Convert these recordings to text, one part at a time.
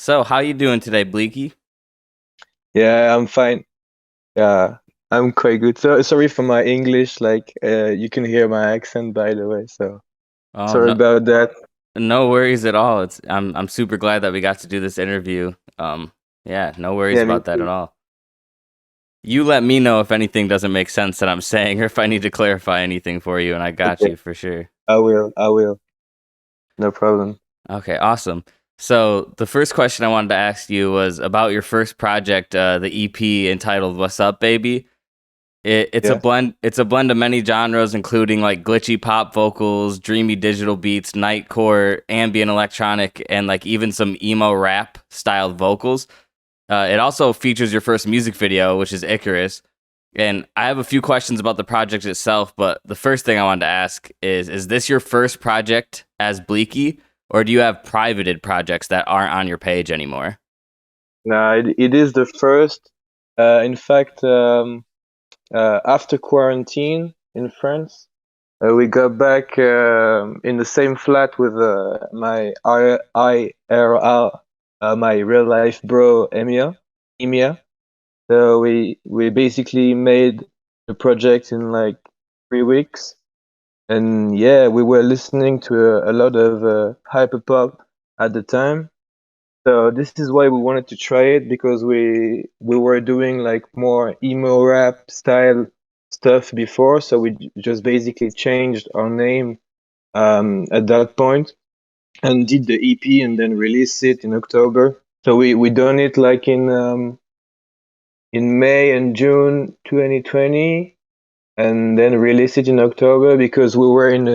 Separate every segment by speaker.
Speaker 1: So, how you doing today, Bleaky?
Speaker 2: Yeah, I'm fine. Yeah, I'm quite good. So sorry for my English. You can hear my accent, by the way. So
Speaker 1: Oh,
Speaker 2: sorry
Speaker 1: no,
Speaker 2: about that.
Speaker 1: no worries at all. I'm super glad that we got to do this interview. Yeah, no worries
Speaker 2: Yeah, me
Speaker 1: about that at
Speaker 2: too.
Speaker 1: all. You let me know if anything doesn't make sense that I'm saying, or if I need to clarify anything for you, and I got
Speaker 2: Okay,
Speaker 1: you for sure.
Speaker 2: I will. I will. No problem.
Speaker 1: Okay, awesome. So, the first question I wanted to ask you was about your first project, the EP entitled "What's Up, Baby." It's a
Speaker 2: Yeah.
Speaker 1: blend. It's a blend of many genres, including like glitchy pop vocals, dreamy digital beats, nightcore, ambient electronic, and like even some emo rap styled vocals. It also features your first music video, which is Icarus. And I have a few questions about the project itself, but the first thing I wanted to ask is this your first project as Bleaky, or do you have privated projects that aren't on your page anymore?
Speaker 2: No, it is the first. In fact, after quarantine in France, we got back in the same flat with my IRL, my real life bro Emia. So we basically made the project in like 3 weeks, and yeah, we were listening to a lot of hyperpop at the time. So this is why we wanted to try it because we were doing like more emo rap style stuff before. So we just basically changed our name at that point and did the EP and then released it in October. So we done it like in May and June 2020, and then released it in October because we were in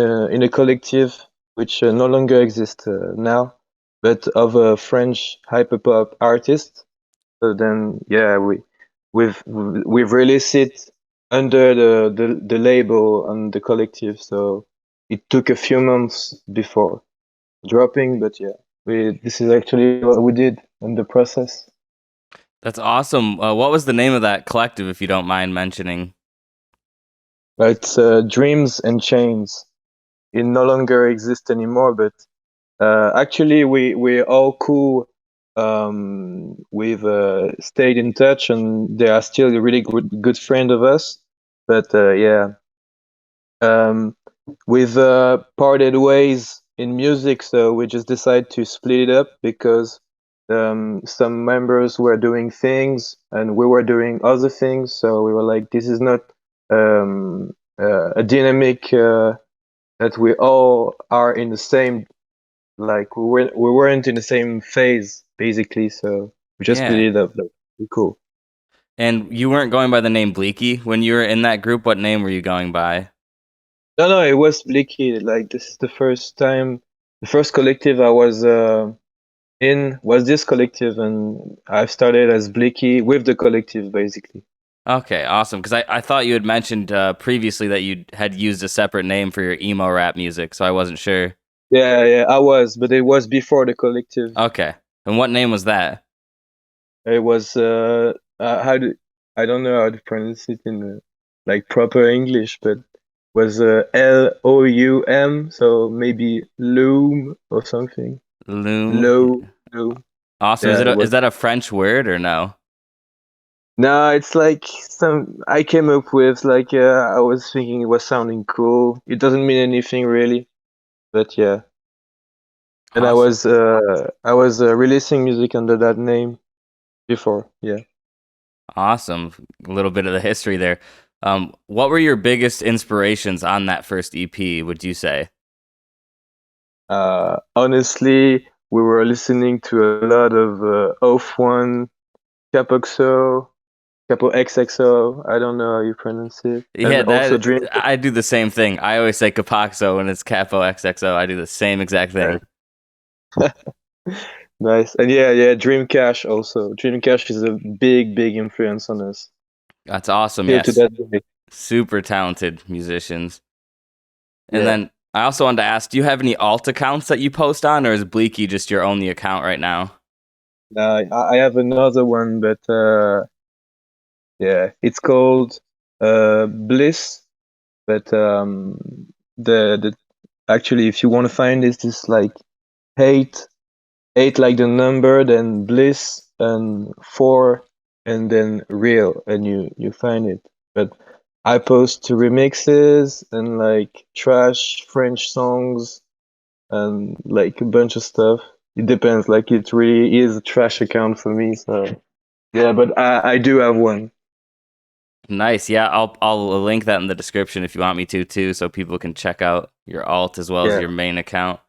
Speaker 2: a collective which no longer exists now, but of a French hyperpop artist. So then, yeah, we've released it under the label and the collective. So it took a few months before dropping, but yeah, we this is actually what we did in the process.
Speaker 1: That's awesome. What was the name of that collective, if you don't mind mentioning?
Speaker 2: It's Dreams and Chains. It no longer exists anymore, but actually we're all cool. We've stayed in touch, and they are still a really good friend of us. But yeah, um, we've parted ways in music, so we just decided to split it up because some members were doing things and we were doing other things. So we were like, this is not a dynamic that we all are in the same, like we weren't in the same phase basically. So we just split
Speaker 1: Yeah.
Speaker 2: it up. Like, cool.
Speaker 1: And you weren't going by the name Bleaky when you were in that group. What name were you going by?
Speaker 2: No, it was Bleaky. Like this is the first time, the first collective I was in was this collective, and I've started as Bleaky with the collective basically.
Speaker 1: Okay, awesome. Because I thought you had mentioned previously that you had used a separate name for your emo rap music, so I wasn't sure.
Speaker 2: Yeah, I was, but it was before the collective.
Speaker 1: Okay. And what name was that?
Speaker 2: It was how do I don't know how to pronounce it in like proper English, but was LOUM, so maybe loom or something.
Speaker 1: Loom.
Speaker 2: Low.
Speaker 1: Awesome.
Speaker 2: Yeah, it
Speaker 1: Is
Speaker 2: was.
Speaker 1: that a French word or no?
Speaker 2: No, it's like some I came up with like I was thinking it was sounding cool. It doesn't mean anything really, but yeah. And
Speaker 1: Awesome.
Speaker 2: I was releasing music under that name before. Yeah.
Speaker 1: Awesome. A little bit of the history there. What were your biggest inspirations on that first EP, would you say?
Speaker 2: Honestly, we were listening to a lot of Oath One, Capoxo, Capo XXO. I don't know how you pronounce it,
Speaker 1: Yeah,
Speaker 2: and also
Speaker 1: that
Speaker 2: Dream.
Speaker 1: I do the same thing. I always say Capoxo when it's Capo XXO. I do the same exact thing.
Speaker 2: Nice, and yeah, Dream Cash also. Dream Cash is a big influence on us.
Speaker 1: That's awesome.
Speaker 2: Still to
Speaker 1: Yes.
Speaker 2: that day.
Speaker 1: Super talented musicians. And
Speaker 2: Yeah.
Speaker 1: then I also wanted to ask, do you have any alt accounts that you post on, or is Bleaky just your only account right now?
Speaker 2: I have another one, but yeah, it's called Bliss. But the actually, if you want to find this, like hate 8 like the number, then bliss, and 4, and then real, and you find it. But I post remixes and like trash French songs and like a bunch of stuff. It depends. Like it really is a trash account for me. So yeah, but I do have one.
Speaker 1: Nice. Yeah, I'll link that in the description if you want me to too, so people can check out your alt as well as
Speaker 2: Yeah.
Speaker 1: your main account.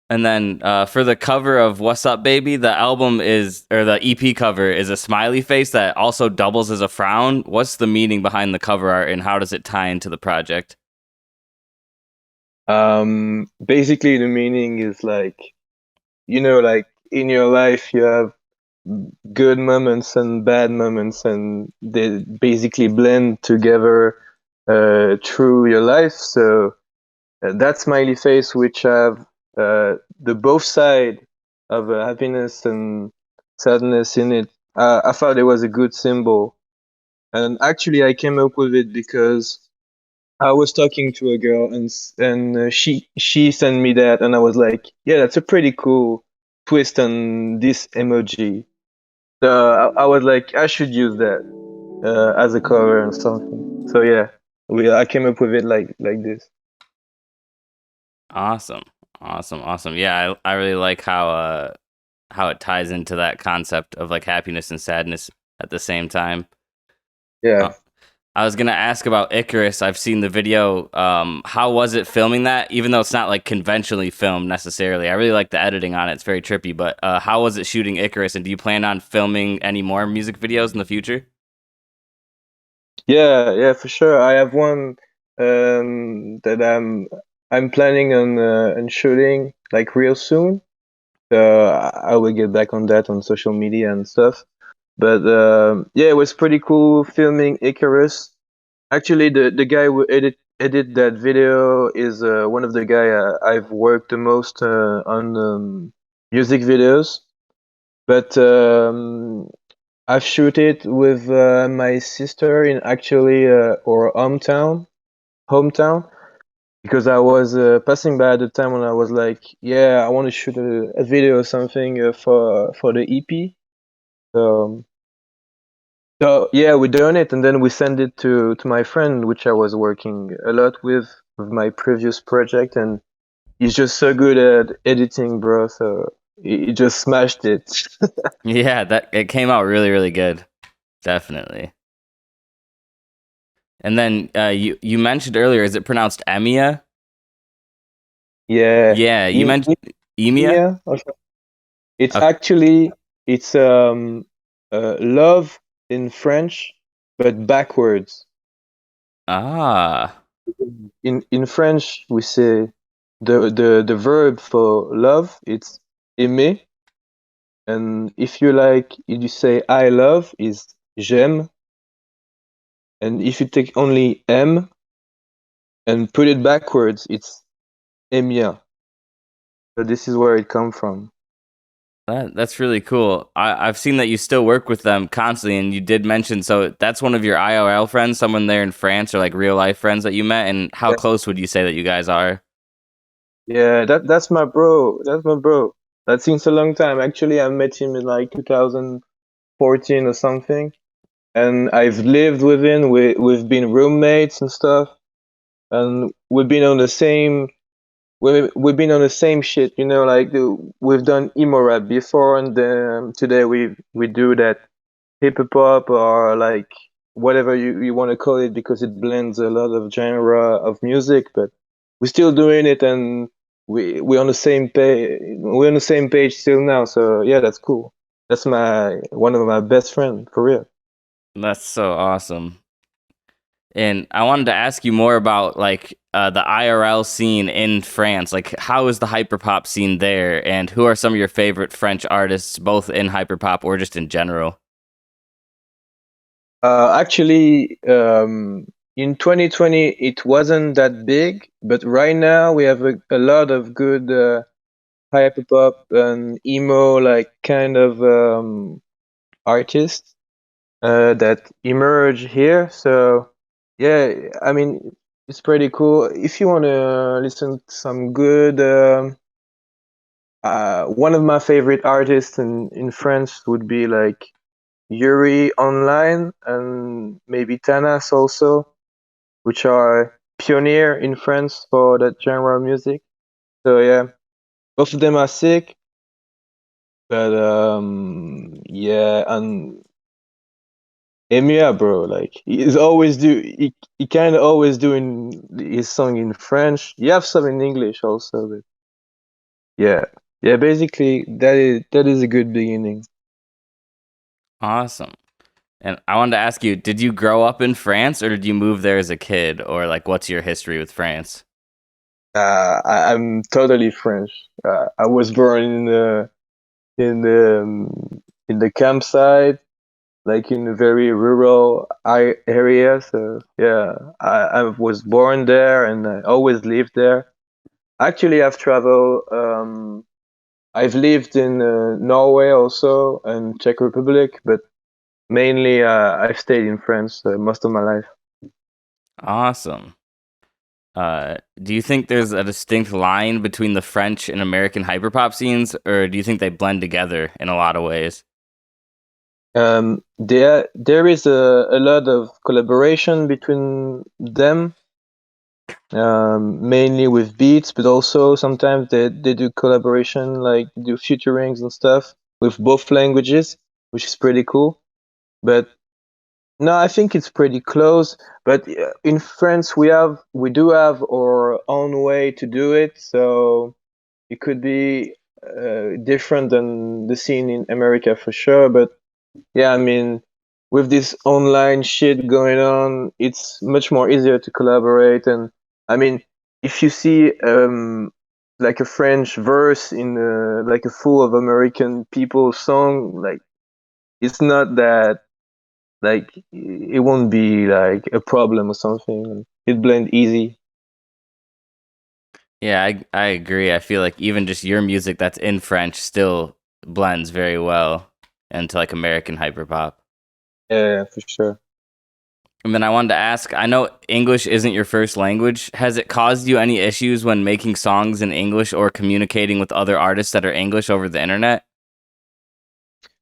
Speaker 1: And then for the cover of What's Up Baby, the album is, or the EP cover is a smiley face that also doubles as a frown. What's the meaning behind the cover art and how does it tie into the project?
Speaker 2: Basically the meaning is like, like in your life you have good moments and bad moments, and they basically blend together through your life. So that smiley face, which have the both side of happiness and sadness in it, I thought it was a good symbol. And actually, I came up with it because I was talking to a girl, and she sent me that, and I was like, yeah, that's a pretty cool twist on this emoji. So I was like, I should use that as a cover and something. So yeah, I came up with it like this.
Speaker 1: Awesome. Awesome. Yeah, I really like how it ties into that concept of like happiness and sadness at the same time.
Speaker 2: Yeah.
Speaker 1: Uh, I was gonna ask about Icarus. I've seen the video. How was it filming that? Even though it's not like conventionally filmed necessarily, I really like the editing on it. It's very trippy. But how was it shooting Icarus? And do you plan on filming any more music videos in the future?
Speaker 2: Yeah, for sure. I have one that I'm planning on shooting like real soon. I will get back on that on social media and stuff. But yeah, it was pretty cool filming Icarus. Actually, the guy who edit that video is one of the guy I've worked the most on music videos. But I've shoot it with my sister in actually our hometown, because I was passing by at the time when I was like, yeah, I want to shoot a video or something for the EP. So, so yeah, we done it, and then we send it to my friend, which I was working a lot with my previous project, and he's just so good at editing, bro. So he just smashed it.
Speaker 1: Yeah, that it came out really good. Definitely. And then you mentioned earlier, is it pronounced Emia?
Speaker 2: Yeah,
Speaker 1: Yeah, you mentioned Emia.
Speaker 2: Emia. It's
Speaker 1: Okay.
Speaker 2: actually it's love in French, but backwards.
Speaker 1: Ah,
Speaker 2: In French, we say the verb for love, it's aimer, and if you like, you say I love is j'aime, and if you take only M and put it backwards, it's Emia. So this is where it come from.
Speaker 1: that's really cool. I've seen that you still work with them constantly, and you did mention so that's one of your IRL friends, someone there in France, or like real life friends that you met. And how
Speaker 2: Yeah,
Speaker 1: close would you say that you guys are?
Speaker 2: yeah, that's my bro. That's my bro. That since a long time. Actually, I met him in like 2014 or something, and I've lived with him. We've been roommates and stuff, and we've been on the same shit. Like we've done emo rap before, and then today we do that Hyperpop, or like whatever you want to call it, because it blends a lot of genre of music, but we're still doing it, and we're on the same page. We're on the same page still now. So yeah, that's cool. That's my one of my best friend for real.
Speaker 1: That's so awesome. And I wanted to ask you more about like the IRL scene in France. Like, how is the hyperpop scene there, and who are some of your favorite French artists, both in hyperpop or just in general?
Speaker 2: Actually, in 2020 it wasn't that big, but right now we have a lot of good hyperpop and emo like kind of artists that emerge here. So yeah, I mean it's pretty cool. If you want to listen to some good one of my favorite artists in France would be like Yuri Online and maybe Tanas also, which are pioneer in France for that genre of music. So yeah, both of them are sick, but yeah, and Emia, bro, like he kind of always doing his song in French. You have some in English also, but yeah, yeah. Basically, that is a good beginning.
Speaker 1: Awesome. And I wanted to ask you, did you grow up in France or did you move there as a kid? Or like, what's your history with France?
Speaker 2: I'm totally French. I was born in the campsite, like in a very rural area. So yeah, I was born there and I always lived there. Actually, I've traveled. I've lived in Norway also and Czech Republic, but mainly I've stayed in France most of my life.
Speaker 1: Awesome. Do you think there's a distinct line between the French and American hyperpop scenes, or do you think they blend together in a lot of ways?
Speaker 2: There is a lot of collaboration between them, mainly with beats, but also sometimes they do collaboration, like do featurings and stuff with both languages, which is pretty cool. But no, I think it's pretty close. But in France, we do have our own way to do it, so it could be different than the scene in America for sure. But yeah, I mean, with this online shit going on, it's much more easier to collaborate. And I mean, if you see like a French verse in like a full of American people song, like it's not that like it won't be like a problem or something. It blend easy.
Speaker 1: Yeah, I agree. I feel like even just your music that's in French still blends very well into like American hyperpop.
Speaker 2: Yeah, for sure.
Speaker 1: And then I wanted to ask, I know English isn't your first language. Has it caused you any issues when making songs in English or communicating with other artists that are English over the internet?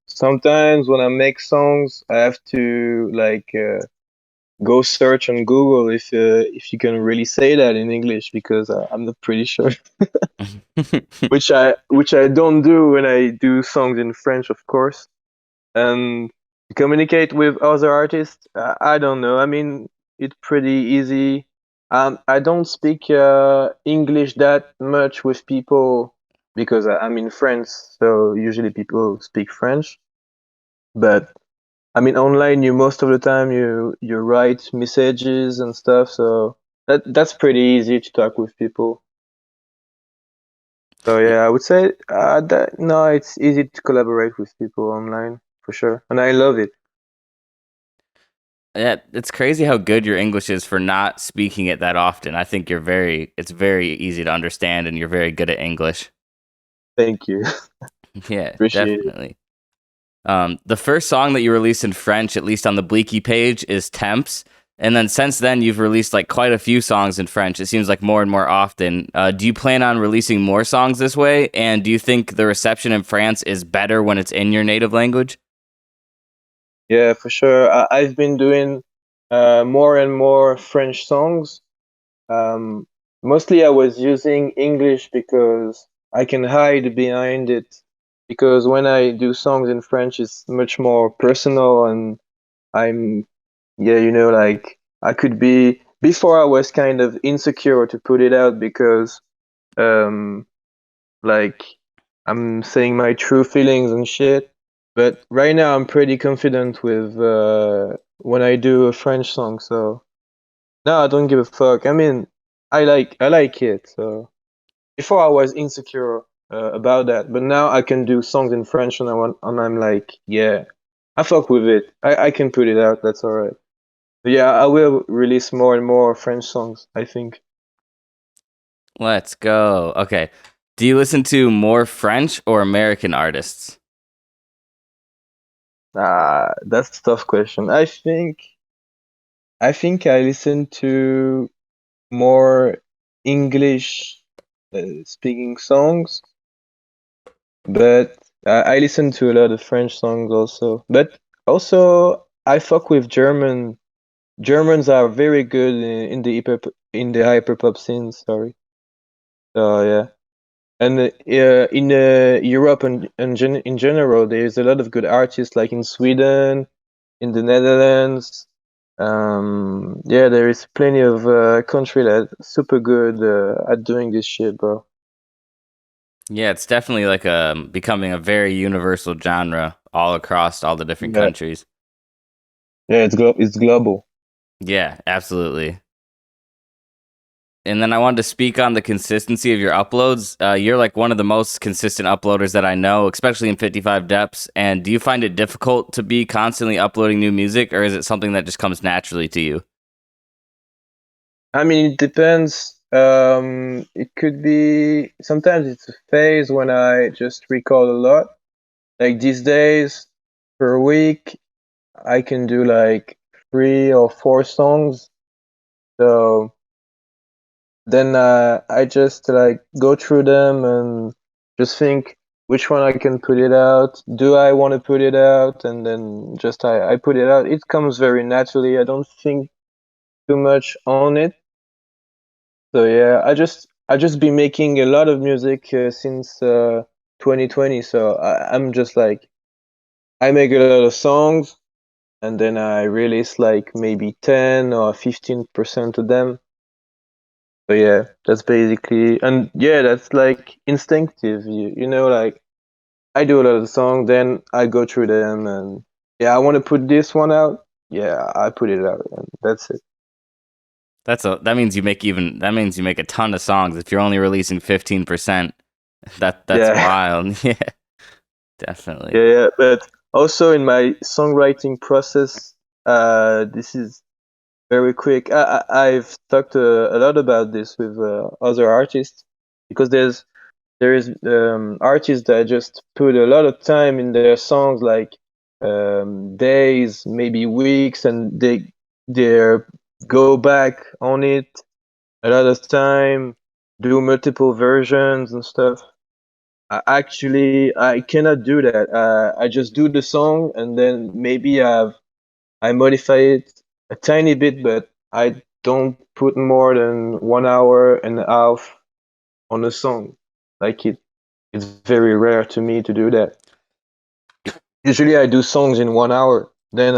Speaker 2: Sometimes when I make songs, I have to like go search on Google if you can really say that in English because I'm not pretty sure. Which I don't do when I do songs in French, of course. And to communicate with other artists, I don't know. I mean, it's pretty easy. I don't speak English that much with people because I'm in France, so usually people speak French. But I mean, online, you most of the time you write messages and stuff, so that's pretty easy to talk with people. So yeah, I would say that no, it's easy to collaborate with people online for sure, and I love it.
Speaker 1: Yeah, it's crazy how good your English is for not speaking it that often. I think it's very easy to understand and you're very good at English.
Speaker 2: Thank you,
Speaker 1: Yeah,
Speaker 2: appreciate it.
Speaker 1: definitely. The first song that you released in French, at least on the Bleaky page, is Temps. And then since then, you've released like quite a few songs in French. It seems like more and more often. Do you plan on releasing more songs this way? And do you think the reception in France is better when it's in your native language?
Speaker 2: Yeah, for sure. I've been doing more and more French songs. Um, Mostly, I was using English because I can hide behind it. Because when I do songs in French, it's much more personal, and I'm, yeah, like I could be. Before I was kind of insecure to put it out because, um, like I'm saying my true feelings and shit. But right now I'm pretty confident with when I do a French song. So no, I don't give a fuck. I mean, I like it. So before I was insecure about that, but now I can do songs in French and I'm like, yeah, I fuck with it. I can put it out. That's all right. But yeah, I will release more and more French songs, I think.
Speaker 1: Let's go. Okay. Do you listen to more French or American artists?
Speaker 2: That's a tough question. I think I listen to more English speaking songs, but I listen to a lot of French songs also. But also I fuck with German. Germans are very good in the hyperpop scene. Sorry. So yeah, and in Europe and in general, there's a lot of good artists like in Sweden, in the Netherlands. Yeah, there is plenty of country that's super good at doing this shit, bro.
Speaker 1: Yeah, it's definitely like becoming a very universal genre all across all the different
Speaker 2: Yeah,
Speaker 1: countries.
Speaker 2: yeah, it's global.
Speaker 1: Yeah, absolutely. And then I wanted to speak on the consistency of your uploads. You're like one of the most consistent uploaders that I know, especially in 55 depths. And do you find it difficult to be constantly uploading new music, or is it something that just comes naturally to you?
Speaker 2: I mean, it depends. It could be sometimes it's a phase when I just record a lot. Like these days, per week, I can do like 3 or 4 songs. So then I just like go through them and just think which one I can put it out. Do I want to put it out? And then just I put it out. It comes very naturally. I don't think too much on it. So yeah, I just been making a lot of music since 2020. So I'm just like I make a lot of songs and then I release like maybe 10 or 15% of them. So yeah, that's basically, and yeah, that's like instinctive. You know, like I do a lot of songs, then I go through them, and yeah, I want to put this one out. Yeah, I put it out, and that's it.
Speaker 1: That means you make a ton of songs if you're only releasing 15%. That's
Speaker 2: Yeah,
Speaker 1: wild. Yeah, definitely.
Speaker 2: yeah, yeah. But also in my songwriting process, this is very quick. I've talked a lot about this with other artists because there is artists that just put a lot of time in their songs, like days, maybe weeks, and they go back on it a lot of time, do multiple versions and stuff. I cannot do that. I just do the song and then maybe I modify it a tiny bit, but I don't put more than 1 hour and a half on a song. Like it's very rare to me to do that. Usually I do songs in 1 hour. Then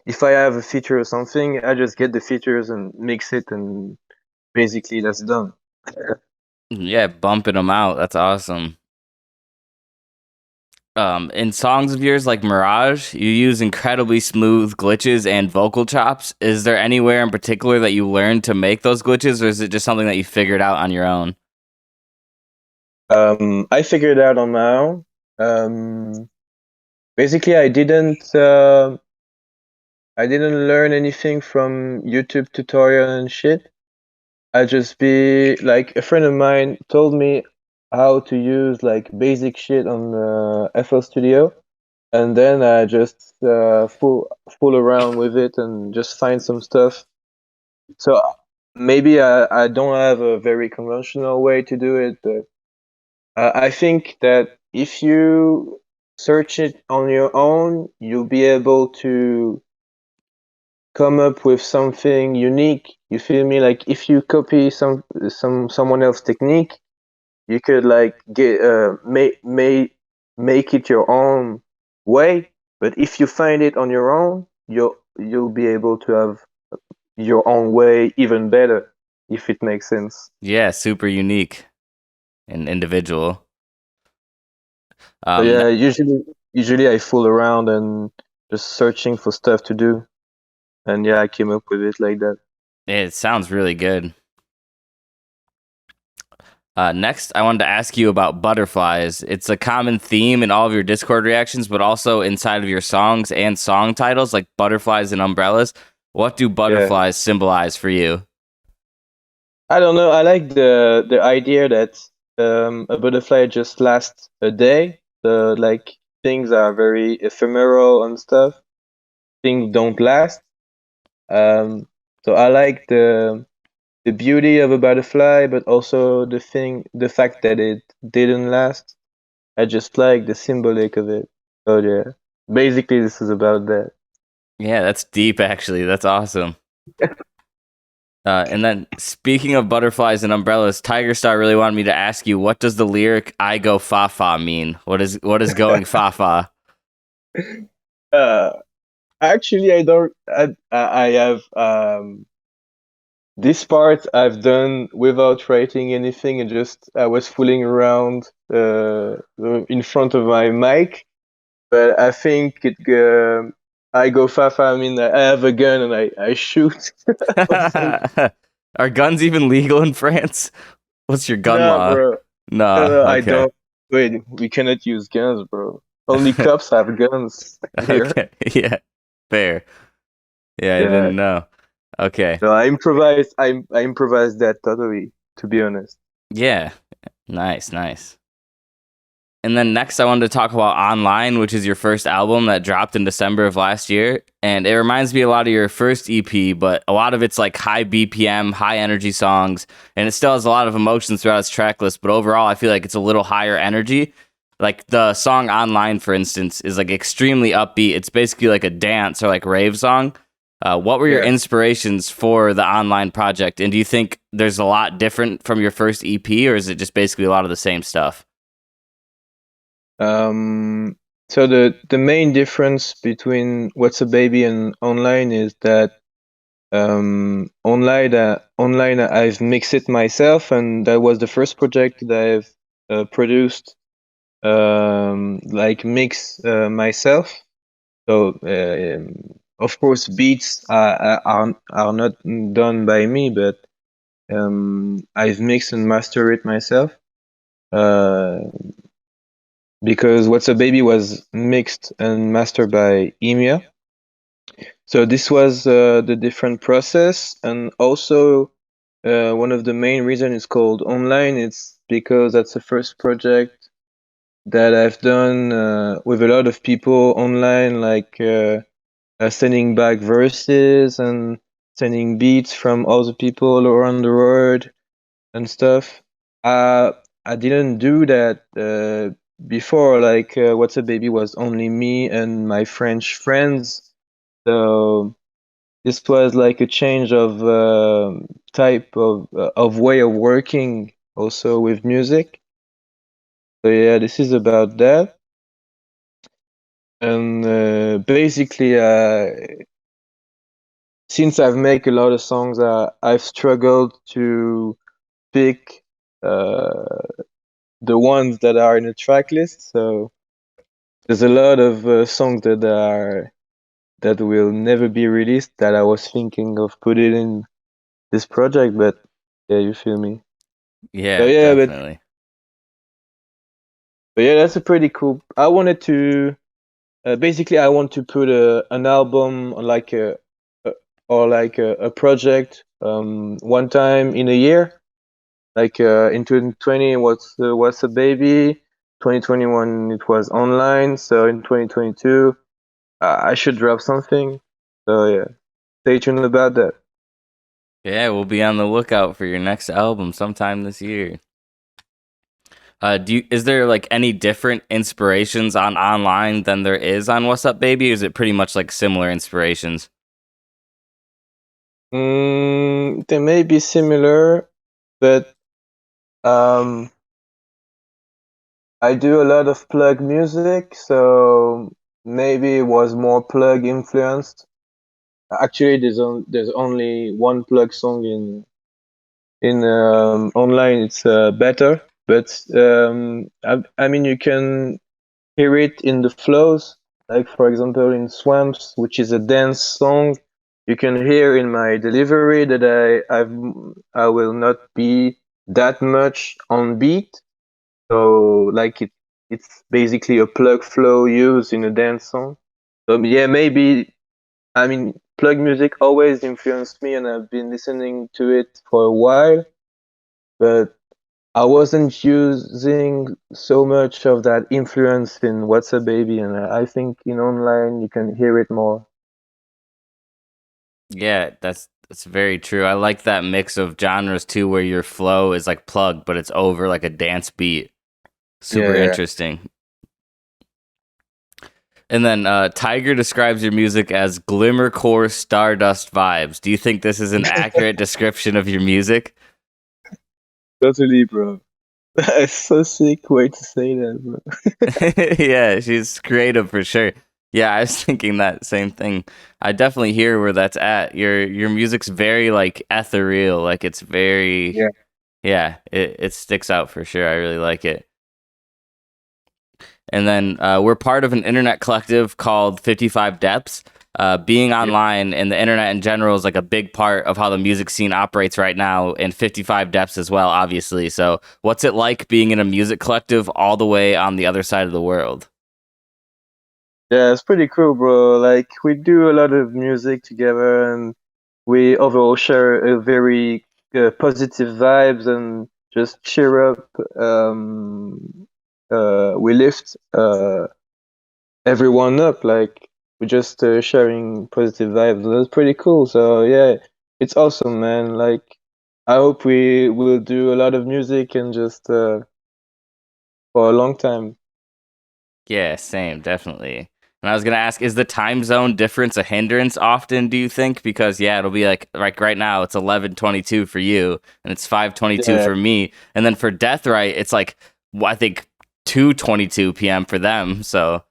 Speaker 2: if I have a feature or something, I just get the features and mix it, and basically that's done.
Speaker 1: Yeah, bumping them out. That's awesome. In songs of yours like Mirage, you use incredibly smooth glitches and vocal chops. Is there anywhere in particular that you learned to make those glitches, or is it just something that you figured out on your own?
Speaker 2: I figured it out on my own. Basically, I didn't learn anything from YouTube tutorial and shit. I just be like a friend of mine told me how to use like basic shit on FL Studio, and then I just fool around with it and just find some stuff. So maybe I don't have a very conventional way to do it, but I think that if you search it on your own, you'll be able to come up with something unique. You feel me? Like if you copy someone else's technique, you could like make it your own way. But if you find it on your own, you'll be able to have your own way even better, if it makes sense.
Speaker 1: Yeah, super unique and individual.
Speaker 2: So
Speaker 1: Um,
Speaker 2: yeah, usually I fool around and just searching for stuff to do, and yeah, I came up with it like that.
Speaker 1: it sounds really good. Next, I wanted to ask you about butterflies. It's a common theme in all of your Discord reactions, but also inside of your songs and song titles, like butterflies and umbrellas. What do
Speaker 2: Yeah,
Speaker 1: butterflies symbolize for you?
Speaker 2: I don't know. I like the idea that a butterfly just lasts a day. So like things are very ephemeral and stuff. Things don't last. Um, so I like the beauty of a butterfly, but also the fact that it didn't last. I just like the symbolic of it. So yeah, basically this is about that.
Speaker 1: Yeah, that's deep. Actually, that's awesome. And then speaking of butterflies and umbrellas, Tiger Star really wanted me to ask you, what does the lyric "I go fa fa" mean? What is going fa fa?
Speaker 2: Uh, Actually, I don't. I have this part I've done without writing anything, and just I was fooling around in front of my mic. But I think I go fafa. I mean, I have a gun and I shoot or something.
Speaker 1: Are guns even legal in France? What's your gun
Speaker 2: Nah,
Speaker 1: law?
Speaker 2: bro. No,
Speaker 1: Nah,
Speaker 2: no, I
Speaker 1: okay.
Speaker 2: don't. Wait, we cannot use guns, bro. Only cops have guns here.
Speaker 1: Okay, yeah, fair. Yeah, I
Speaker 2: Yeah.
Speaker 1: didn't know. Okay,
Speaker 2: No, I improvise. I improvise that totally. To be honest.
Speaker 1: yeah, nice, nice. And then next, I wanted to talk about Online, which is your first album that dropped in December of last year. And it reminds me a lot of your first EP, but a lot of it's like high BPM, high energy songs. And it still has a lot of emotions throughout its track list. But overall, I feel like it's a little higher energy. Like the song Online, for instance, is like extremely upbeat. It's basically like a dance or like rave song. What were your
Speaker 2: Yeah.
Speaker 1: inspirations for the Online project? And do you think there's a lot different from your first EP, or is it just basically a lot of the same stuff?
Speaker 2: So the main difference between What's a Baby and Online is that online I've mixed it myself, and that was the first project that I've produced like mix myself. So of course beats are not done by me, but I've mixed and mastered it myself. Uh, because What's a Baby was mixed and mastered by Emia. So this was the different process, and also one of the main reasons it's called Online. It's because that's the first project that I've done with a lot of people online, like sending back verses and sending beats from other people around the world and stuff. I didn't do that before. Like What's a Baby was only me and my French friends. So this was like a change of type of way of working also with music. So yeah, this is about that. And basically, since I've made a lot of songs, I've struggled to pick the ones that are in the track list. So there's a lot of songs that will never be released that I was thinking of putting in this project, but yeah, you feel me. So
Speaker 1: Yeah,
Speaker 2: yeah,
Speaker 1: definitely.
Speaker 2: but yeah, that's a pretty cool. I wanted to basically I want to put an album on like a or like a project one time in a year. Like in 2020 what's a baby. 2021 it was online. So in 2022 I should drop something. So yeah, stay tuned about that.
Speaker 1: Yeah, we'll be on the lookout for your next album sometime this year. Is there like any different inspirations on Online than there is on What's Up Baby? Or is it pretty much like similar inspirations?
Speaker 2: They may be similar, but um, I do a lot of plug music, so maybe it was more plug influenced. Actually, there's only one plug song in online. It's better, but I mean you can hear it in the flows. Like for example, in Swamps, which is a dance song, you can hear in my delivery that I will not be that much on beat. So like it's basically a plug flow used in a dance song. So yeah, maybe I mean plug music always influenced me, and I've been listening to it for a while, but I wasn't using so much of that influence in What's a Baby, and I think in online you can hear it more.
Speaker 1: Yeah, that's very true. I like that mix of genres too, where your flow is like plugged, but it's over like a dance beat. Super interesting. And then Tiger describes your music as glimmercore stardust vibes. Do you think this is an accurate description of your music?
Speaker 2: Totally, bro. That's so sick way to say that, bro.
Speaker 1: Yeah, she's creative for sure. Yeah, I was thinking that same thing. I definitely hear where that's at. Your music's very like ethereal, like it's very it sticks out for sure. I really like it. And then we're part of an internet collective called 55 Depths. Being online and the internet in general is like a big part of how the music scene operates right now, and 55 Depths as well, obviously. So what's it like being in a music collective all the way on the other side of the world?
Speaker 2: Yeah, it's pretty cool, bro. Like, we do a lot of music together, and we overall share a very positive vibes and just cheer up. We lift everyone up. Like, we're just sharing positive vibes. That's pretty cool. So yeah, it's awesome, man. Like, I hope we will do a lot of music and just for a long time.
Speaker 1: Yeah, same, definitely. And I was gonna ask, is the time zone difference a hindrance often, do you think? Because yeah, it'll be like right now it's 11:22 for you and it's 5:22
Speaker 2: Yeah,
Speaker 1: for me. And then for Death Right, it's like I think 2:22 p.m. for them. So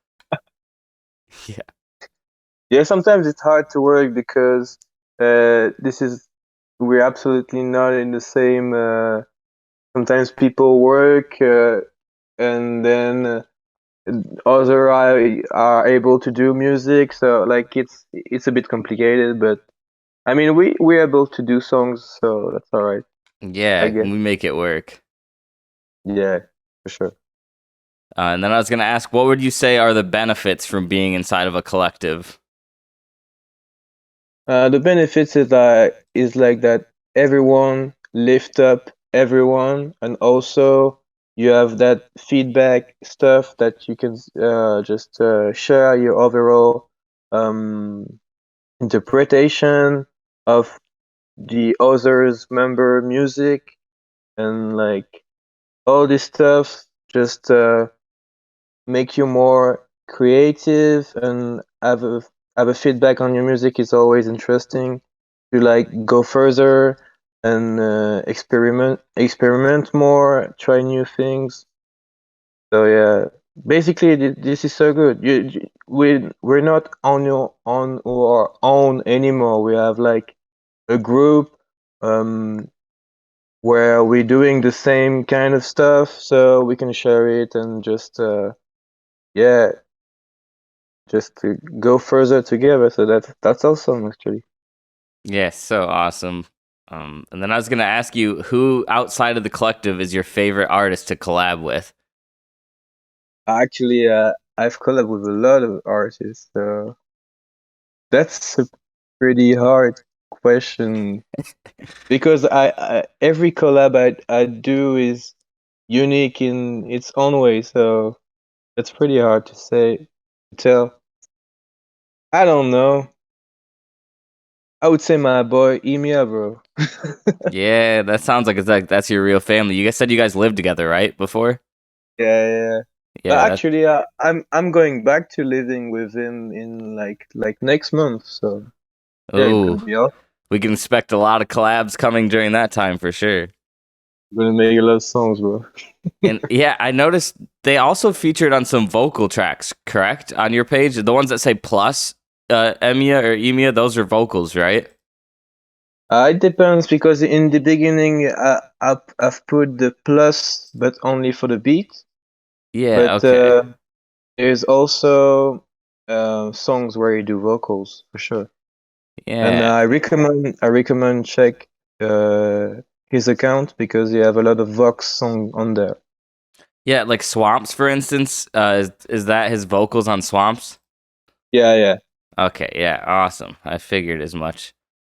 Speaker 1: yeah.
Speaker 2: yeah. Sometimes it's hard to work because this is we're absolutely not in the same. Sometimes people work and then other are able to do music, so like it's a bit complicated, but I mean we're able to do songs, so that's all right, I
Speaker 1: Yeah,
Speaker 2: guess.
Speaker 1: we make it work.
Speaker 2: Yeah, for sure.
Speaker 1: And then I was gonna ask, what would you say are the benefits from being inside of a collective?
Speaker 2: The benefits is like that everyone lift up everyone, and also you have that feedback stuff that you can just share your overall um, interpretation of the others member music, and like all this stuff just make you more creative and have a feedback on your music is always interesting to like go further and experiment more, try new things. So yeah, basically this is so good. We're not on our own anymore. We have like a group um where we're doing the same kind of stuff, so we can share it and just yeah, just to go further together. So that's awesome, actually.
Speaker 1: Yes, so awesome. And then I was gonna ask you, who outside of the collective is your favorite artist to collab with?
Speaker 2: Actually, I've collabed with a lot of artists, so that's a pretty hard question because every collab I do is unique in its own way, so it's pretty hard to say to tell. I don't know. I would say my boy Emia, bro.
Speaker 1: Yeah, that sounds like it's like that's your real family. You guys said you guys lived together, right? Before?
Speaker 2: Yeah, yeah.
Speaker 1: Yeah, that.
Speaker 2: Actually, I'm going back to living with him in like next month, so yeah, it's
Speaker 1: Ooh,
Speaker 2: gonna be awesome.
Speaker 1: we can expect a lot of collabs coming during that time for sure.
Speaker 2: I'm gonna make a lot of songs, bro.
Speaker 1: And yeah, I noticed they also featured on some vocal tracks, correct? On your page, the ones that say plus, Emia or Emia, those are vocals, right?
Speaker 2: It depends because in the beginning I've put the plus, but only for the beat.
Speaker 1: Yeah,
Speaker 2: But
Speaker 1: okay.
Speaker 2: there's also songs where you do vocals for sure. And
Speaker 1: Yeah.
Speaker 2: I recommend check his account because you have a lot of Vox song on there.
Speaker 1: Yeah, like Swamps, for instance. Is that his vocals on Swamps?
Speaker 2: Yeah, yeah,
Speaker 1: Okay, yeah, awesome. I figured as much.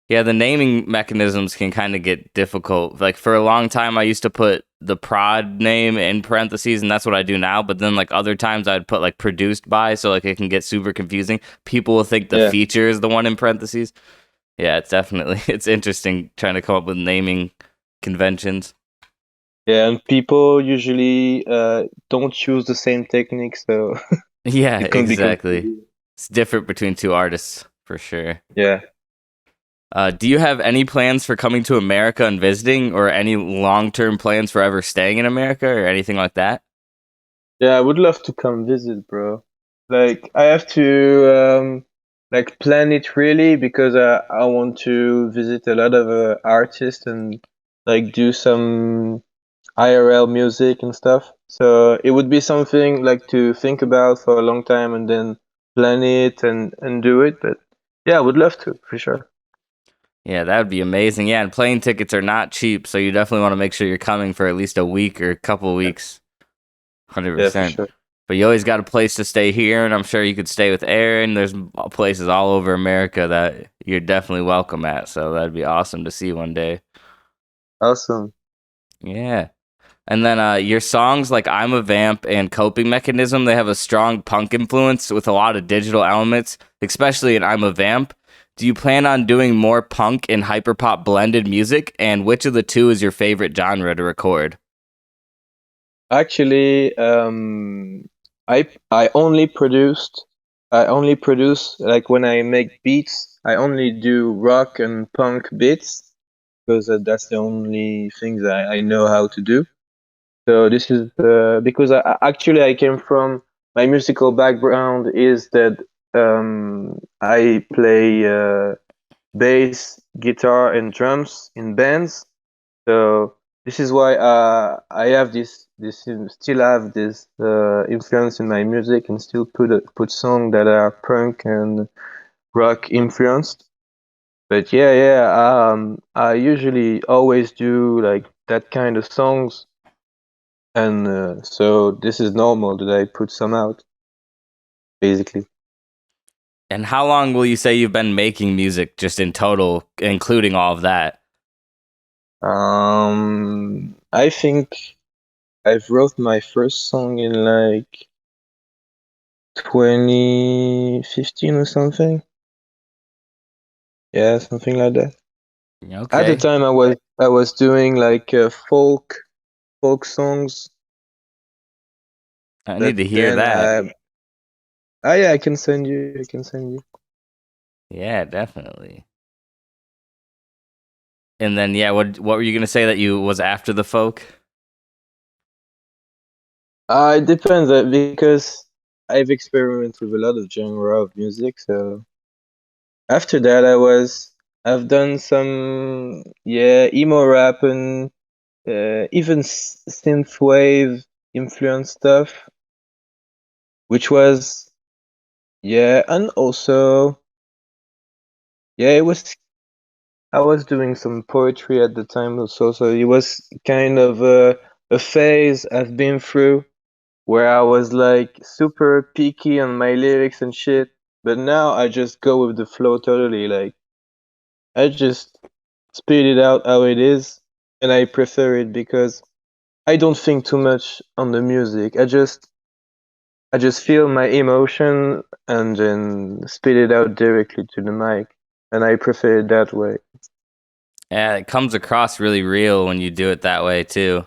Speaker 1: Yeah, the naming mechanisms can kind of get difficult. Like for a long time, I used to put the prod name in parentheses, and that's what I do now. But then, like other times, I'd put like produced by, so like it can get super confusing. People will think the
Speaker 2: yeah.
Speaker 1: feature is the one in parentheses. Yeah, it's definitely it's interesting trying to come up with naming conventions.
Speaker 2: Yeah, and people usually don't choose the same technique, so
Speaker 1: Yeah,
Speaker 2: it can be
Speaker 1: exactly.
Speaker 2: confusing.
Speaker 1: It's different between two artists for sure.
Speaker 2: Yeah.
Speaker 1: Do you have any plans for coming to America and visiting, or any long-term plans for ever staying in America, or anything like that?
Speaker 2: Yeah, I would love to come visit, bro. Like I have to like plan it really because I want to visit a lot of artists and like do some IRL music and stuff. So it would be something like to think about for a long time and then plan it and do it. But yeah, I would love to for sure.
Speaker 1: Yeah, that would be amazing. Yeah, and plane tickets are not cheap, so you definitely want to make sure you're coming for at least a week or a couple weeks.
Speaker 2: Yeah, for
Speaker 1: 100%.
Speaker 2: sure.
Speaker 1: But you always got a place to stay here, and I'm sure you could stay with Aaron. There's places all over America that you're definitely welcome at, so that'd be awesome to see one day.
Speaker 2: Awesome.
Speaker 1: Yeah. And then your songs like I'm a Vamp and Coping Mechanism, they have a strong punk influence with a lot of digital elements, especially in I'm a Vamp. Do you plan on doing more punk and hyperpop blended music? And which of the two is your favorite genre to record?
Speaker 2: Actually, I only produced I only produce like when I make beats, I only do rock and punk beats because that's the only things I know how to do. So this is because actually I came from my musical background is that I play bass, guitar, and drums in bands. So this is why I have still have this influence in my music and still put songs that are punk and rock influenced. But I usually always do like that kind of songs, and so this is normal that I put some out basically.
Speaker 1: And how long will you say you've been making music just in total, including all of that?
Speaker 2: I think I've wrote my first song in like 2015 or something. Yeah, something like that. At the
Speaker 1: Okay.
Speaker 2: time, I was doing like folk songs,
Speaker 1: I
Speaker 2: but
Speaker 1: need to hear
Speaker 2: then
Speaker 1: that.
Speaker 2: yeah, I can send you. I can send you.
Speaker 1: Yeah, definitely. And then yeah, what were you gonna say that you was after the folk?
Speaker 2: It depends because I've experimented with a lot of genre of music. So after that, I've done some emo rap and even synthwave influence stuff, which was and also it was I was doing some poetry at the time also, so it was kind of a phase I've been through where I was like super picky on my lyrics and shit. But now I just go with the flow totally. Like I just spit it out how it is, and I prefer it because I don't think too much on the music. I just feel my emotion and then spit it out directly to the mic, and I prefer it that way.
Speaker 1: Yeah, it comes across really real when you do it that way too.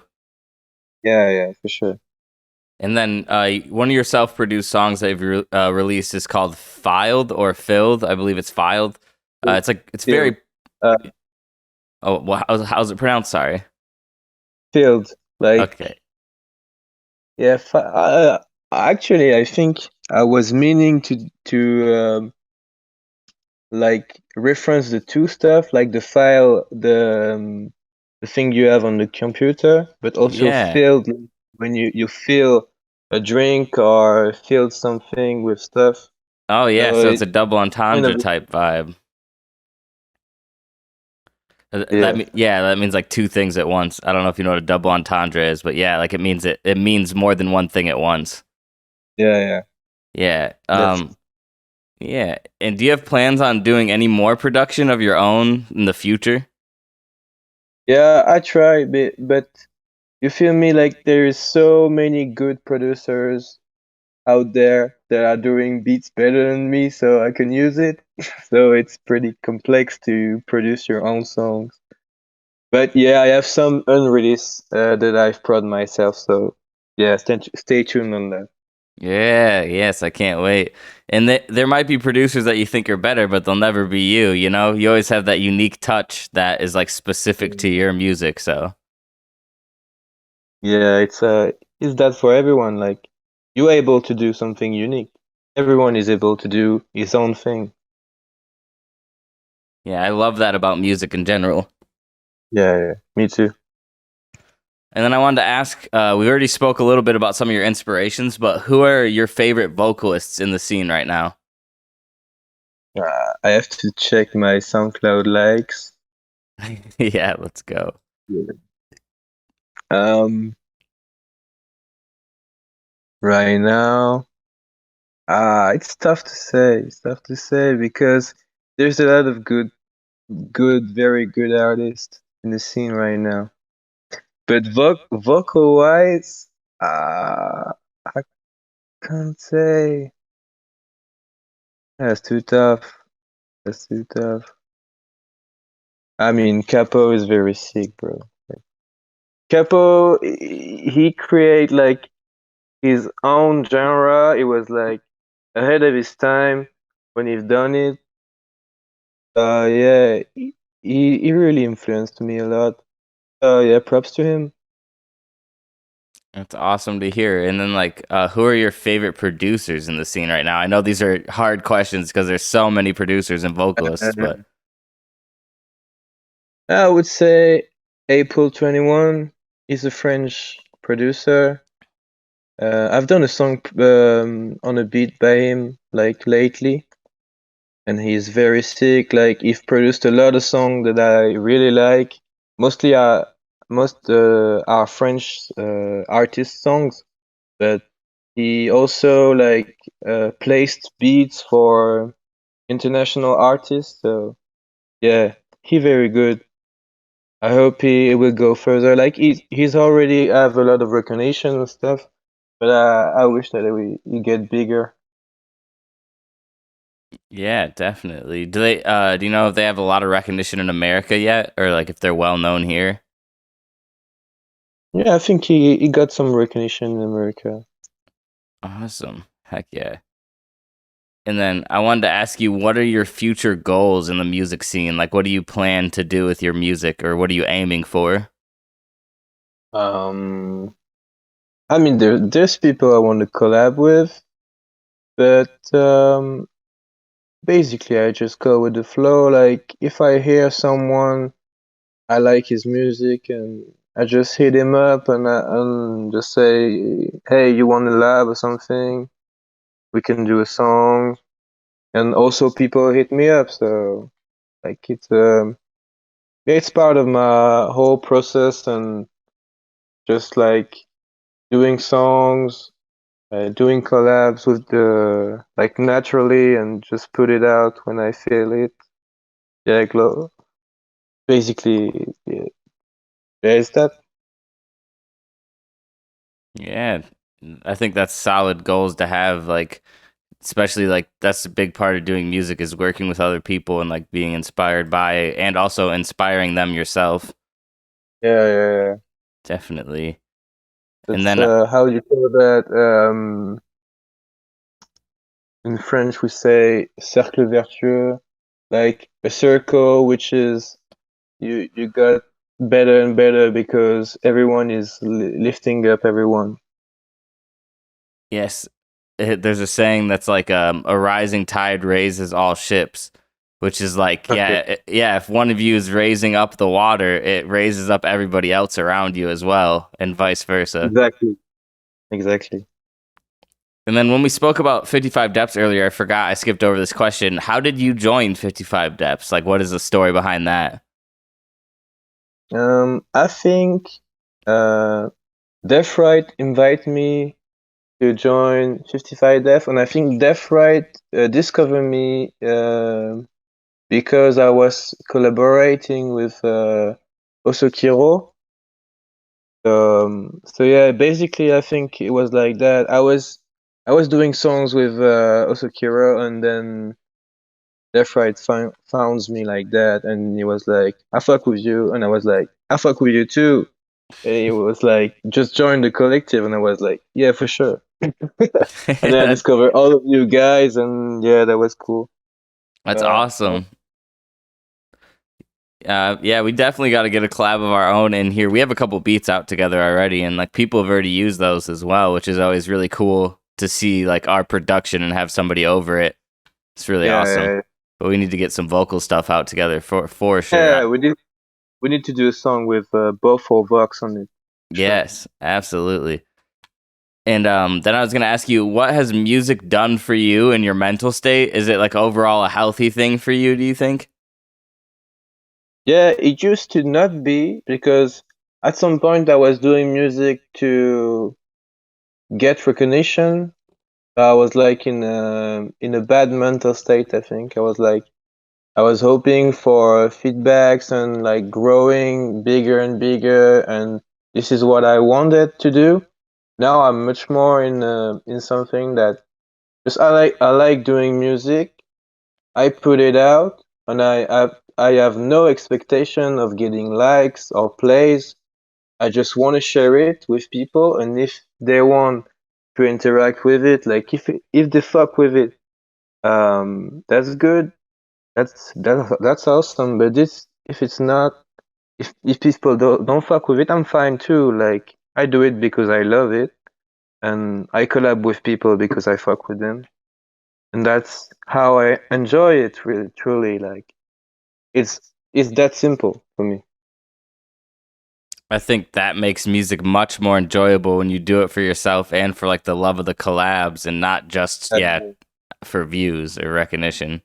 Speaker 2: Yeah, for sure.
Speaker 1: And then one of your self-produced songs that you've released is called "Filed" or "Filled." I believe it's "Filed." It's like it's
Speaker 2: Field.
Speaker 1: very.
Speaker 2: Uh,
Speaker 1: Oh, well, how's it pronounced? Sorry.
Speaker 2: field. Like,
Speaker 1: Okay.
Speaker 2: yeah. Actually, I think I was meaning to like reference the two stuff, like the file, the thing you have on the computer, but also
Speaker 1: Yeah.
Speaker 2: filled when you fill a drink or fill something with stuff.
Speaker 1: Oh yeah.
Speaker 2: So
Speaker 1: So it's a
Speaker 2: it
Speaker 1: double
Speaker 2: kind
Speaker 1: entendre
Speaker 2: of
Speaker 1: type vibe.
Speaker 2: yeah.
Speaker 1: Yeah, that means like two things at once. I don't know if you know what a double entendre is, but yeah, like it means more than one thing at once.
Speaker 2: Yeah.
Speaker 1: Yeah.
Speaker 2: That's
Speaker 1: Yeah. And do you have plans on doing any more production of your own in the future?
Speaker 2: yeah. I try, but you feel me? Like there is so many good producers out there that are doing beats better than me, so I can use it. So it's pretty complex to produce your own songs. But yeah, I have some unreleased that I've prod myself. So yeah, stay tuned on that.
Speaker 1: Yeah, yes, I can't wait. And there might be producers that you think are better, but they'll never be you, you know? You always have that unique touch that is like specific to your music, so.
Speaker 2: Yeah, it's that for everyone. Like you're able to do something unique. Everyone is able to do his own thing.
Speaker 1: Yeah, I love that about music in general.
Speaker 2: Yeah, yeah, me too.
Speaker 1: And then I wanted to ask, we already spoke a little bit about some of your inspirations, but who are your favorite vocalists in the scene right now?
Speaker 2: I have to check my SoundCloud likes.
Speaker 1: Yeah, let's go.
Speaker 2: Yeah. Um, right now, it's tough to say. It's tough to say because there's a lot of very good artists in the scene right now. But vocal wise, I can't say. That's too tough. That's too tough. I mean, Capo is very sick, bro. Capo, he create like his own genre. It was like ahead of his time when he's done it. Yeah, he really influenced me a lot. Yeah, props to him.
Speaker 1: That's awesome to hear. And then, like, who are your favorite producers in the scene right now? I know these are hard questions because there's so many producers and vocalists, but
Speaker 2: I would say April 21 is a French producer. I've done a song on a beat by him like lately, and he's very sick. Like he's produced a lot of songs that I really like. Mostly are French artist songs, but he also like placed beats for international artists. So yeah, he very good. I hope he will go further. Like he's already have a lot of recognition and stuff, but I wish that he get bigger.
Speaker 1: yeah, definitely. Do you know if they have a lot of recognition in America yet, or like if they're well known here?
Speaker 2: Yeah, I think he got some recognition in America.
Speaker 1: Awesome. Heck yeah. And then I wanted to ask you, what are your future goals in the music scene? Like, what do you plan to do with your music, or what are you aiming for?
Speaker 2: Um, I mean there's people I want to collab with, but basically I just go with the flow. Like if I hear someone I like his music and I just hit him up and just say, hey, you want to lab or something? We can do a song. And also people hit me up, so like yeah, it's part of my whole process and just like doing songs, doing collabs with the like naturally and just put it out when I feel it. Yeah, basically, yeah, is that.
Speaker 1: Yeah, I think that's solid goals to have. Like, especially like that's a big part of doing music is working with other people and like being inspired by and also inspiring them yourself.
Speaker 2: Yeah, yeah, yeah.
Speaker 1: Definitely. And
Speaker 2: That's
Speaker 1: then
Speaker 2: how you call that? In French, we say cercle vertueux, like a circle, which is you got better and better because everyone is lifting up everyone.
Speaker 1: yes, there's a saying that's like a rising tide raises all ships, which is like
Speaker 2: Okay.
Speaker 1: yeah, if one of you is raising up the water, it raises up everybody else around you as well, and vice versa.
Speaker 2: Exactly. Exactly.
Speaker 1: And then when we spoke about 55 Depths earlier, I forgot I skipped over this question. How did you join 55 Depths? Like, what is the story behind that?
Speaker 2: I think Death Right invite me to join 55 Def, and I think Death Right discovered me because I was collaborating with Osokiro. So yeah, basically I think it was like that. I was doing songs with Osokiro, and then Left Right found me like that, and he was like, "I fuck with you," and I was like, I fuck with you too. And he was like, just join the collective, and I was like, yeah, for sure. And then I
Speaker 1: That-
Speaker 2: discovered all of you guys, and yeah, that was cool.
Speaker 1: that's
Speaker 2: Uh,
Speaker 1: awesome. Yeah, we definitely got to get a collab of our own in here. We have a couple beats out together already, and like people have already used those as well, which is always really cool to see like our production and have somebody over it. It's really awesome.
Speaker 2: yeah,
Speaker 1: But we need to get some vocal stuff out together for sure.
Speaker 2: yeah, we did. We need to do a song with both our vox on it. Sure.
Speaker 1: Yes, absolutely. And then I was gonna ask you, what has music done for you in your mental state? Is it like overall a healthy thing for you, do you think?
Speaker 2: Yeah, it used to not be because at some point I was doing music to get recognition. I was like in a bad mental state, I think. I was hoping for feedbacks and like growing bigger and bigger, and this is what I wanted to do. Now I'm much more in something that just I like doing music. I put it out, and I have no expectation of getting likes or plays. I just want to share it with people, and if they want to interact with it, like if they fuck with it, that's good. That's awesome. But this if it's not, if people don't fuck with it, I'm fine too. Like I do it because I love it, and I collab with people because I fuck with them, and that's how I enjoy it. Really, truly, like it's it's that simple for me.
Speaker 1: I think that makes music much more enjoyable when you do it for yourself and for like the love of the collabs and not just
Speaker 2: That's
Speaker 1: for views or recognition.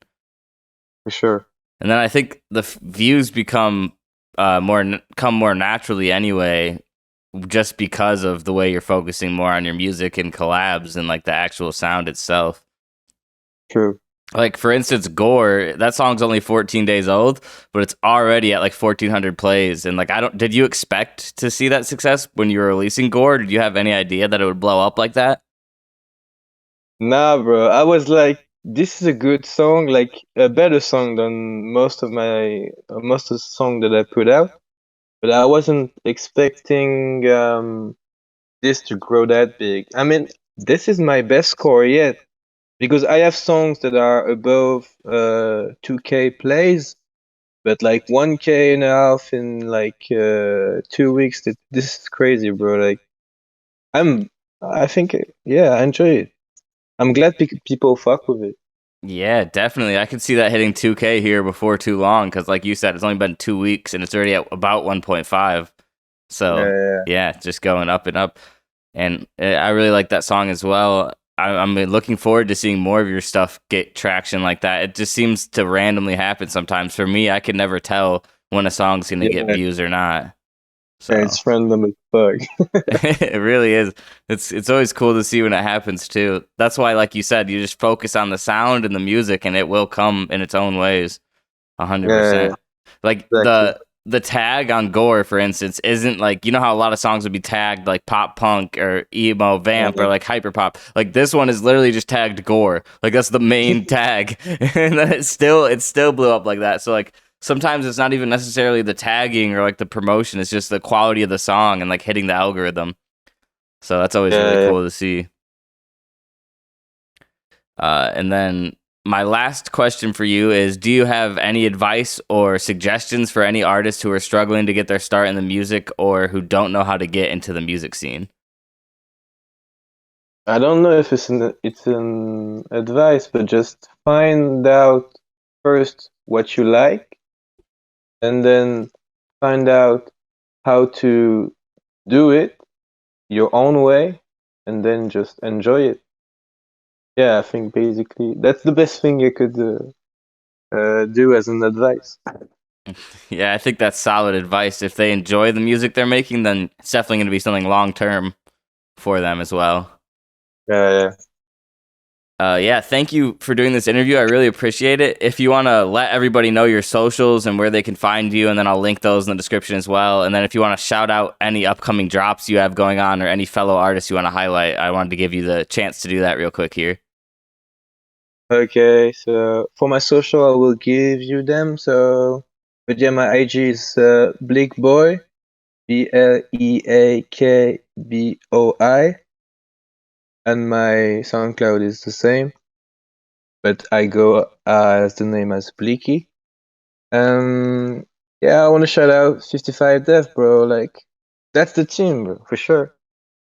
Speaker 2: for sure.
Speaker 1: And then I think the views become come more naturally anyway, just because of the way you're focusing more on your music and collabs and like the actual sound itself.
Speaker 2: True.
Speaker 1: Like for instance, Gore, that song's only 14 days old, but it's already at like 1,400 plays. And like, I don't, did you expect to see that success when you were releasing Gore? Did you have any idea that it would blow up like that?
Speaker 2: Nah, bro. I was like, this is a good song, like a better song than most of the song that I put out. But I wasn't expecting this to grow that big. I mean, this is my best score yet because I have songs that are above 2K plays, but like 1K and a half in like 2 weeks. This is crazy, bro. Like I'm, I think, yeah, I enjoy it. I'm glad people fuck with it.
Speaker 1: Yeah, definitely. I could see that hitting 2K here before too long because, like you said, it's only been 2 weeks and it's already at about 1.5. So,
Speaker 2: Yeah,
Speaker 1: yeah, just going up and up. And I really like that song as well. I'm looking forward to seeing more of your stuff get traction like that. It just seems to randomly happen sometimes. For me, I can never tell when a song's going to get
Speaker 2: yeah,
Speaker 1: views or not.
Speaker 2: yeah,
Speaker 1: So.
Speaker 2: it's random as fuck.
Speaker 1: It really is. It's always cool to see when it happens too. That's why, like you said, you just focus on the sound and the music, and it will come in its own ways.
Speaker 2: Yeah,
Speaker 1: 100%. Like
Speaker 2: exactly.
Speaker 1: the tag on Gore, for instance, isn't like, you know how a lot of songs would be tagged like pop punk or emo vamp or
Speaker 2: Yeah,
Speaker 1: like hyperpop. Like this one is literally just tagged Gore. Like that's the main tag, and then it still blew up like that. So like sometimes it's not even necessarily the tagging or like the promotion. It's just the quality of the song and like hitting the algorithm. So that's always really
Speaker 2: yeah.
Speaker 1: cool to see. And then my last question for you is, do you have any advice or suggestions for any artists who are struggling to get their start in the music or who don't know how to get into the music scene?
Speaker 2: I don't know if it's an advice, but just find out first what you like, and then find out how to do it your own way, and then just enjoy it. Yeah, I think basically that's the best thing you could do as an advice.
Speaker 1: Yeah, I think that's solid advice. If they enjoy the music they're making, then it's definitely going to be something long term for them as well.
Speaker 2: Yeah,
Speaker 1: Yeah, thank you for doing this interview. I really appreciate it. If you want to let everybody know your socials and where they can find you, and then I'll link those in the description as well. And then if you want to shout out any upcoming drops you have going on or any fellow artists you want to highlight, I wanted to give you the chance to do that real quick here.
Speaker 2: okay, so for my social, I will give you them. So, but yeah, my IG is Bleak Boy. BLEAKBOI, and my SoundCloud is the same, but I go as the name as Bleaky. Yeah, I want to shout out 55 Dev, bro. Like, that's the team, bro, for sure.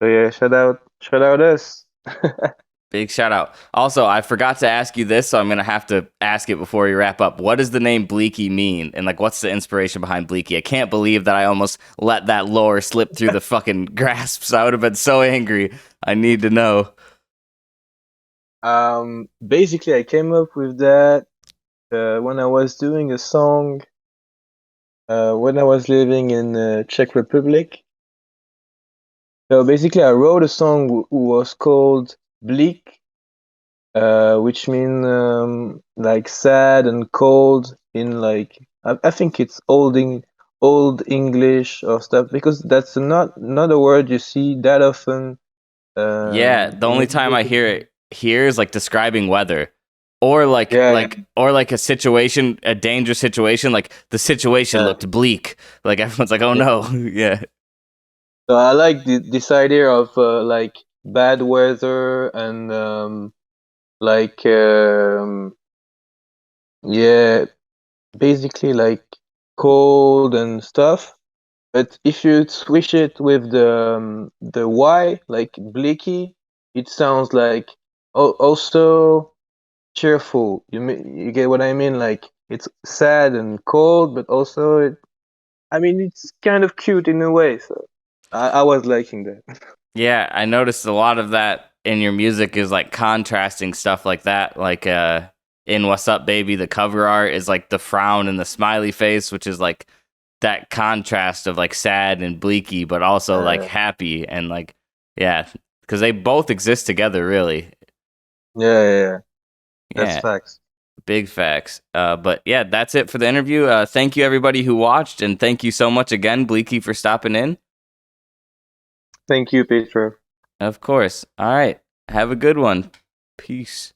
Speaker 2: So yeah, shout out us.
Speaker 1: Big shout out. Also, I forgot to ask you this, so I'm gonna have to ask it before we wrap up. What does the name Bleaky mean, and like, what's the inspiration behind Bleaky? I can't believe that I almost let that lore slip through the fucking grasps. I would have been so angry. I need to know.
Speaker 2: Basically, I came up with that when I was doing a song when I was living in Czech Republic. So basically, I wrote a song was called Bleak, which mean like sad and cold in like I think it's old English or stuff, because that's not a word you see that often
Speaker 1: Yeah, the
Speaker 2: in
Speaker 1: only time I
Speaker 2: English.
Speaker 1: hear it here is like describing weather, or
Speaker 2: Yeah,
Speaker 1: or like a situation, a dangerous situation. Like the situation
Speaker 2: yeah.
Speaker 1: looked bleak. Like everyone's like, oh no, yeah.
Speaker 2: So I like this idea of like bad weather and like yeah, basically like cold and stuff. But if you switch it with the Y, like bleaky, it sounds like also cheerful. You get what I mean? Like it's sad and cold, but also I mean it's kind of cute in a way. So I was liking that.
Speaker 1: Yeah, I noticed a lot of that in your music is like contrasting stuff like that. Like in What's Up Baby, the cover art is like the frown and the smiley face, which is like that contrast of like sad and bleaky, but also like
Speaker 2: Uh,
Speaker 1: happy and like, yeah, because they both exist together, really.
Speaker 2: yeah, that's
Speaker 1: Yeah,
Speaker 2: facts.
Speaker 1: big facts. But yeah, that's it for the interview. Thank you everybody who watched, and thank you so much again, Bleaky, for stopping in.
Speaker 2: Thank you, Peter.
Speaker 1: Of course. All right. Have a good one. Peace.